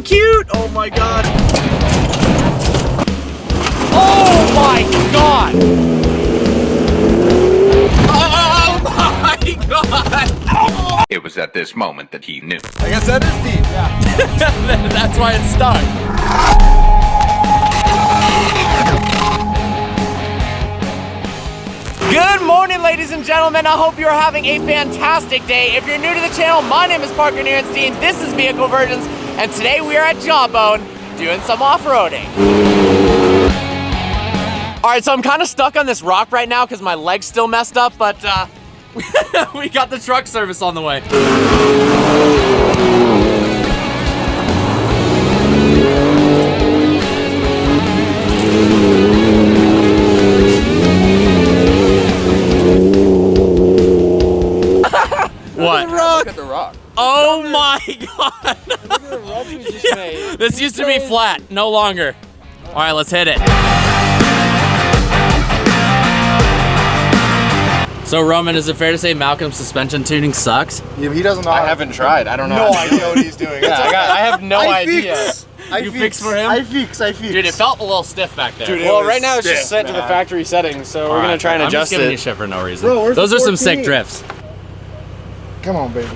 so cute. Oh my God. Oh my God. Oh my God. It was at this moment that he knew. I guess that is deep. Yeah. That's why it's stuck. Good morning, ladies and gentlemen. I hope you're having a fantastic day. If you're new to the channel, my name is Parker Nierenstein. This is Vehicle Virgins, and today we are at Jawbone doing some off-roading. All right, so I'm kind of stuck on this rock right now because my leg's still messed up, but we got the truck service on the way. What? Look at the rock. Oh my God. Look at the rock we just made. This used to be flat, no longer. All right, let's hit it. So Roman, is it fair to say Malcolm's suspension tuning sucks? Yeah, he doesn't know. I haven't tried. I don't know. No idea what he's doing. Yeah, I have no idea. You fix for him? I fix. Dude, it felt a little stiff back there. Dude, Well, right now it's just stiff, set to the factory settings, so we're gonna try and I'm adjust just giving you it. shit for no reason. Bro, where's Those the are some sick 14? drifts. Come on, baby.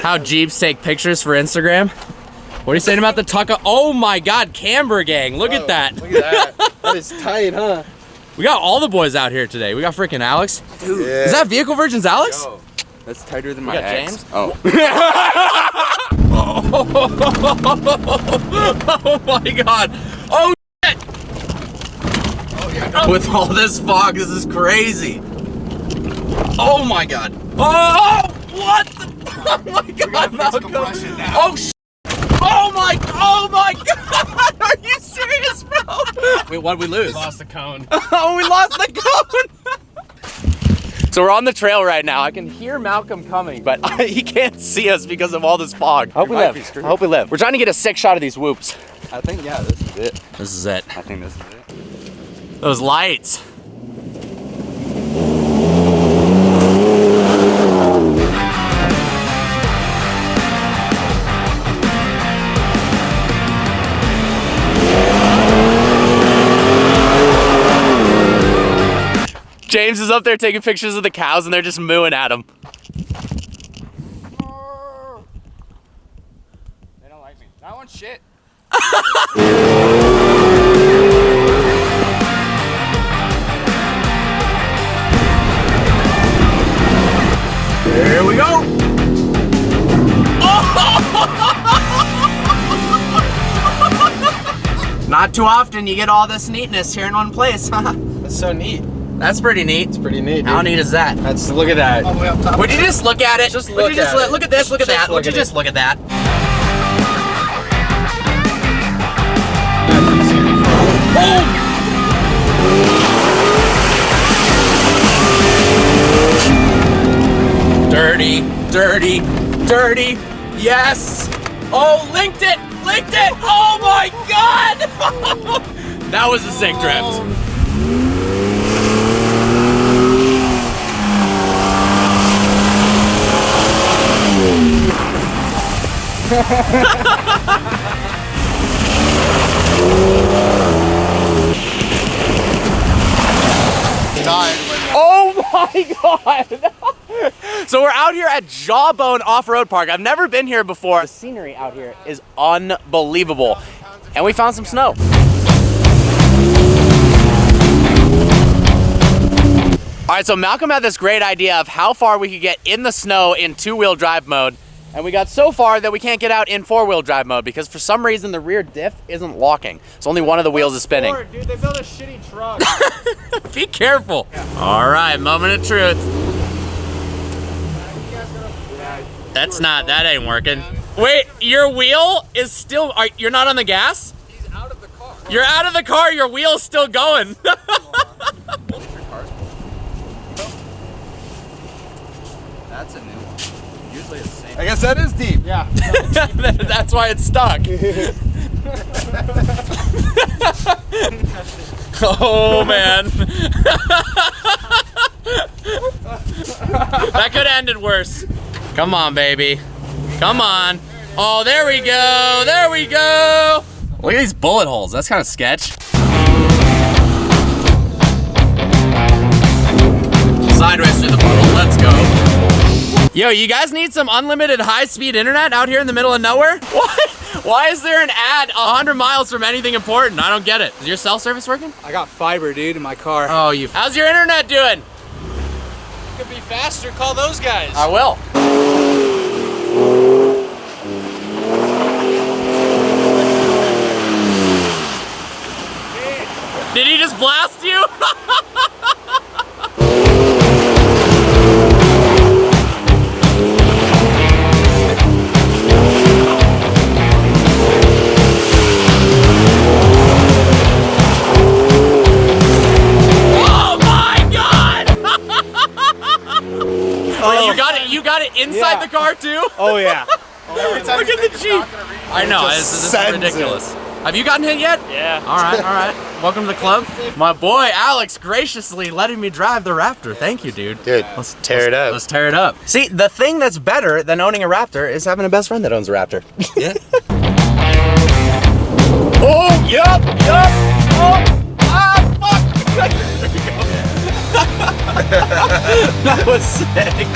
How Jeeps take pictures for Instagram. What are you saying about the Tucka? Oh my God, Camber Gang, look at that. Look at that. That is tight, huh? We got all the boys out here today. We got freaking Alex. Dude. Yeah. Is that Vehicle Virgins Alex? Yo, that's tighter than We my got ex. James? Oh. Oh my God. Oh shit. Oh yeah. With all this fog, this is crazy. Oh my God. Oh, what? Oh my God, Malcolm. Oh shit. Oh my God. Are you serious, bro? Wait, what'd we lose? Lost the cone. Oh, we lost the cone. So we're on the trail right now. I can hear Malcolm coming, but he can't see us because of all this fog. I hope we live. I hope we live. We're trying to get a sick shot of these whoops. I think, yeah, this is it. This is it. I think this is it. Those lights. James is up there taking pictures of the cows and they're just mooing at him. They don't like me. That one's shit. Here we go. Not too often you get all this neatness here in one place, huh? That's so neat. That's pretty neat. It's pretty neat, dude. How neat is that? That's, look at that. All the way up top. Would you just look at it? Just Would you look just at it. look at this, look at Just that? Would you look at just look at that? Dirty, dirty, dirty. Yes. Oh, linked it, linked it. Oh my God. That was a sick drift. Oh my God. So we're out here at Jawbone Off-Road Park. I've never been here before. The scenery out here is unbelievable. And we found some snow. All right, so Malcolm had this great idea of how far we could get in the snow in two-wheel drive mode. And we got so far that we can't get out in four-wheel drive mode because for some reason the rear diff isn't locking. So only one of the wheels is spinning. Dude, they built a shitty truck. Be careful. All right, moment of truth. That ain't working. Wait, your wheel is still, you're not on the gas? He's out of the car. You're out of the car, your wheel's still going. That's a new one. Usually it's the same. I guess that is deep. Yeah. That's why it's stuck. Oh man. That could have ended worse. Come on, baby. Come on. Oh, there we go. There we go. Look at these bullet holes. That's kind of sketch. Sideways through the puddle. Let's go. Yo, you guys need some unlimited high-speed internet out here in the middle of nowhere? What? Why is there an ad 100 miles from anything important? I don't get it. Is your cell service working? I got fiber, dude, in my car. Oh, you. How's your internet doing? Could be faster. Call those guys. I will. Did he just blast you? You got it inside the car too? Oh, yeah. Look at the Jeep. I know, this is ridiculous. Have you gotten hit yet? Yeah. All right. Welcome to the club. My boy Alex graciously letting me drive the Raptor. Thank you, dude. Dude, let's tear it up. Let's tear it up. See, the thing that's better than owning a Raptor is having a best friend that owns a Raptor. Yeah. Oh, yup. Oh, fuck. That was sick.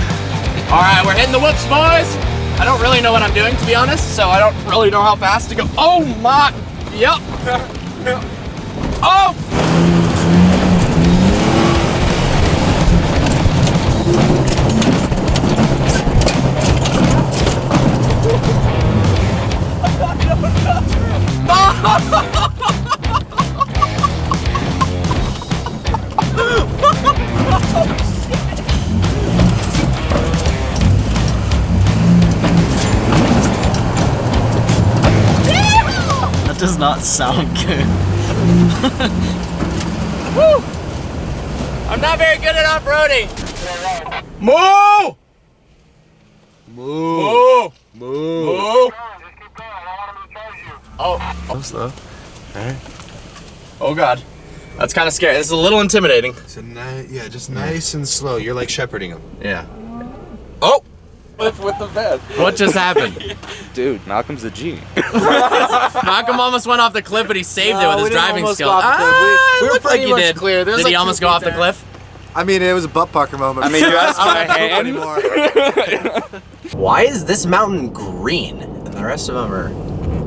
All right, we're hitting the whoops, boys. I don't really know what I'm doing, to be honest, so I don't really know how fast to go. Oh my, yep. Oh! Does not sound good. Woo! I'm not very good at off-roading. Moo! Moo! Moo! Oh. I'm slow. All right. Oh God. That's kind of scary. This is a little intimidating. So yeah, just nice and slow. You're like shepherding him. Yeah. Oh! With the bed. What just happened? Dude, Malcolm's a G. Malcolm almost went off the cliff, but he saved it with his driving skill. We were looked like pretty he much did. clear. Did he almost go off the cliff? I mean, it was a butt pucker moment. I mean, you asked my hand. Anymore. Why is this mountain green and the rest of them are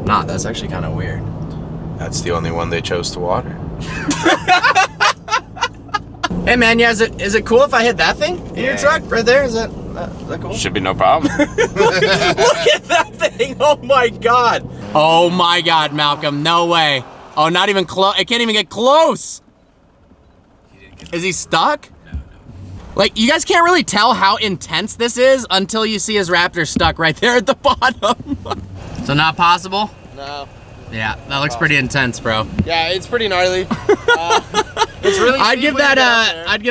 not? That's actually kind of weird. That's the only one they chose to water. Hey man, yeah, is it cool if I hit that thing in your truck right there? Is that cool? Should be no problem. Look at that thing! Oh my God! Oh my God, Malcolm! No way! Oh, not even close. It can't even get close. Is he stuck? No. Like, you guys can't really tell how intense this is until you see his Raptor stuck right there at the bottom. So not possible? No. Yeah, that looks pretty intense, bro. Yeah, it's pretty gnarly. It's really. I'd give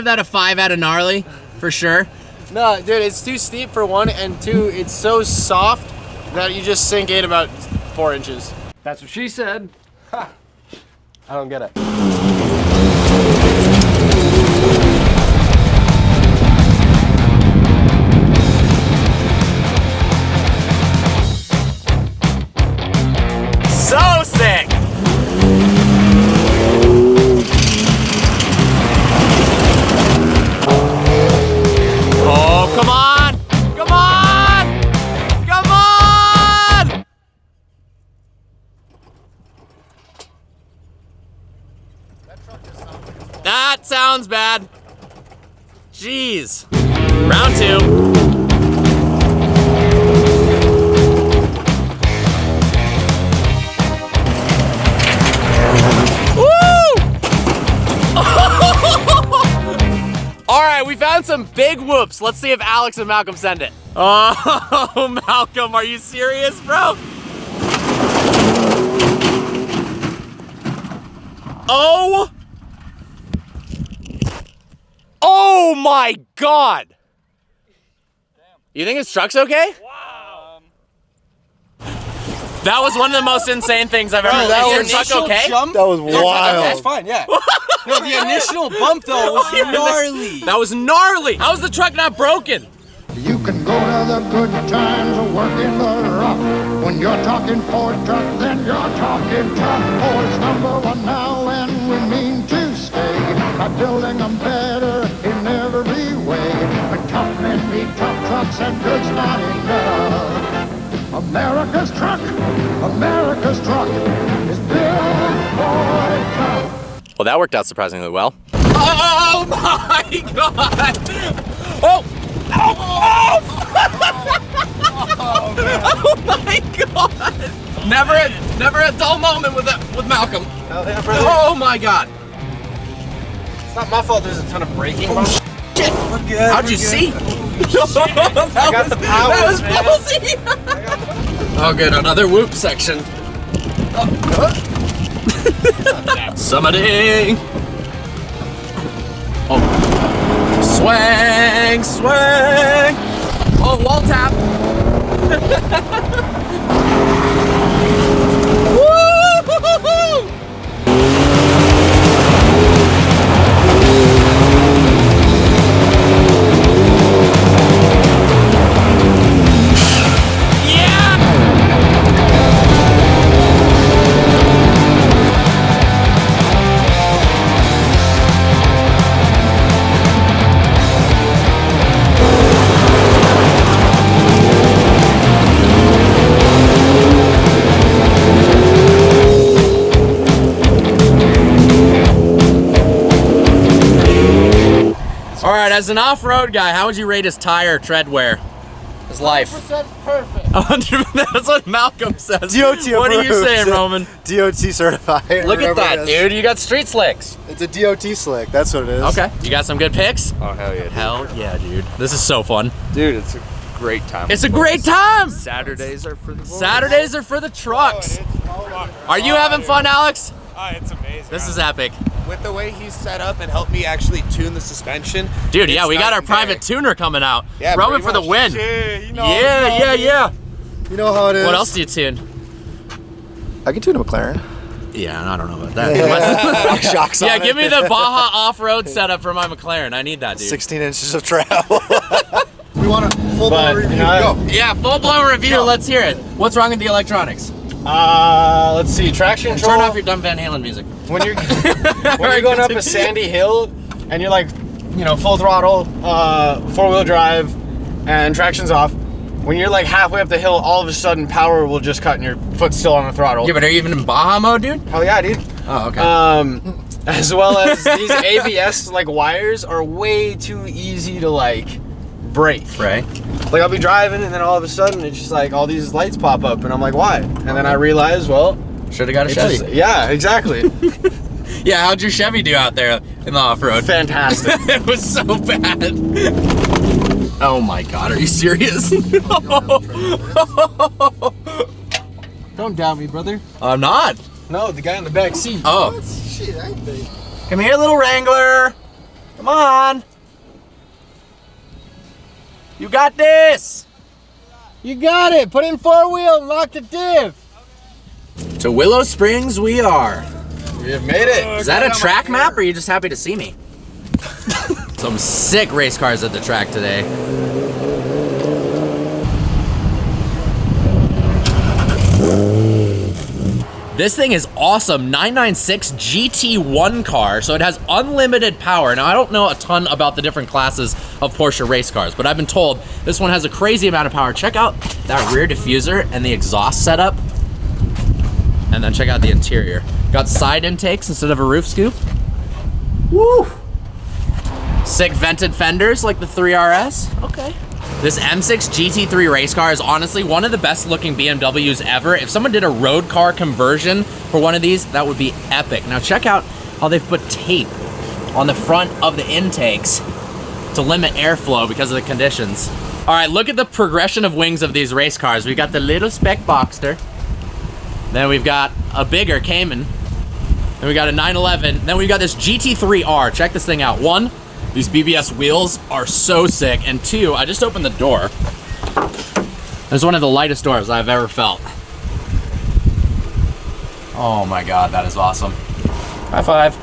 that a 5 out of gnarly, for sure. No, dude, it's too steep for one, and two, it's so soft that you just sink in about 4 inches. That's what she said. Ha. I don't get it. So sick! Oh, come on! Come on! Come on! That sounds bad. Jeez. Round 2. All right, we found some big whoops. Let's see if Alex and Malcolm send it. Oh, Malcolm, are you serious, bro? Oh! Oh my God! You think his truck's okay? Wow. That was one of the most insane things I've ever. Is your truck okay? Jump? That was wild. That's fine, yeah. No, the initial bump though was gnarly. That was gnarly. How is the truck not broken? You can go to the good times or work in the rough. When you're talking Ford truck, then you're talking tough. Ford's #1 now, and we mean to stay by building them better in every way. But tough men need tough trucks, and good's not enough. America's truck is built for tough. Well, that worked out surprisingly well. Oh my god! Oh! Oh! Oh my god! Never a dull moment with Malcolm. Oh my god! It's not my fault. There's a ton of braking. Shit! How'd you see? I got the power. That was ballsy. Oh, good. Another whoop section. Summiting. Oh. Swang, swang. Oh, wall tap. Woo-hoo-hoo-hoo. Alright, as an off-road guy, how would you rate his tire tread wear? His life? 100% perfect. 100%, that's what Malcolm says. DOT What are you approved. saying, Roman? DOT certified. Look at whatever that, it is. dude. You got street slicks. It's a DOT slick. That's what it is. Okay. You got some good picks? Oh, hell yeah. Hell yeah, dude. This is so fun. Dude, it's a great time. It's a great time. Saturdays are for the boys. Saturdays are for the trucks. Are you having fun, Alex? It's amazing. This is epic. With the way he's set up and helped me actually tune the suspension. Dude, yeah, it's we got night our and private day. tuner coming out. Yeah, Roman pretty for the much. win. Yeah, you know. Yeah. You know how it is. What else do you tune? I can tune a McLaren. Yeah, I don't know about that. Shocks Yeah, on give it. me the Baja off-road setup for my McLaren. I need that, dude. 16 inches of travel. We want a full-blown review. know, Go. Yeah, full-blown review. Let's hear it. What's wrong with the electronics? Let's see. Traction control. Turn off your dumb Van Halen music. When you're going up a sandy hill and you're like, you know, full throttle, 4-wheel drive, and traction's off. When you're like halfway up the hill, all of a sudden power will just cut and your foot's still on the throttle. Yeah, but are you even in Baja mode, dude? Hell yeah, dude. Oh, okay. As well as these ABS like wires are way too easy to like break. Right. Like I'll be driving and then all of a sudden it's just like all these lights pop up and I'm like, why? And then I realize, well, Should have got a it's Chevy. just- yeah, exactly. Yeah, how'd your Chevy do out there in the off-road? Fantastic. It was so bad. Oh my god, are you serious? Don't doubt me, brother. I'm not. No, the guy in the back seat. Oh. Shit, I ain't big. Come here, little Wrangler. Come on. You got this. You got it. Put in 4-wheel and lock the div. To Willow Springs we are. We have made it. Is that a track map or are you just happy to see me? Some sick race cars at the track today. This thing is awesome, 996 GT1 car, so it has unlimited power. Now, I don't know a ton about the different classes of Porsche race cars, but I've been told this one has a crazy amount of power. Check out that rear diffuser and the exhaust setup. And then check out the interior. Got side intakes instead of a roof scoop. Woo! Sick vented fenders like the 3RS. Okay. This M6 GT3 race car is honestly one of the best looking BMWs ever. If someone did a road car conversion for one of these, that would be epic. Now check out how they've put tape on the front of the intakes to limit airflow because of the conditions. All right, look at the progression of wings of these race cars. We've got the little spec Boxster. Then we've got a bigger Cayman. Then we got a 911. Then we've got this GT3R. Check this thing out. One, these BBS wheels are so sick. And two, I just opened the door. It's one of the lightest doors I've ever felt. Oh my God, that is awesome. High five.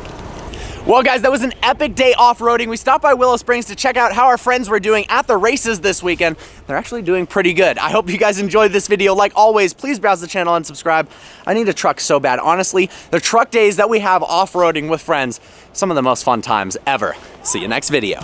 Well guys, that was an epic day off-roading. We stopped by Willow Springs to check out how our friends were doing at the races this weekend. They're actually doing pretty good. I hope you guys enjoyed this video. Like always, please browse the channel and subscribe. I need a truck so bad. Honestly, the truck days that we have off-roading with friends, some of the most fun times ever. See you next video.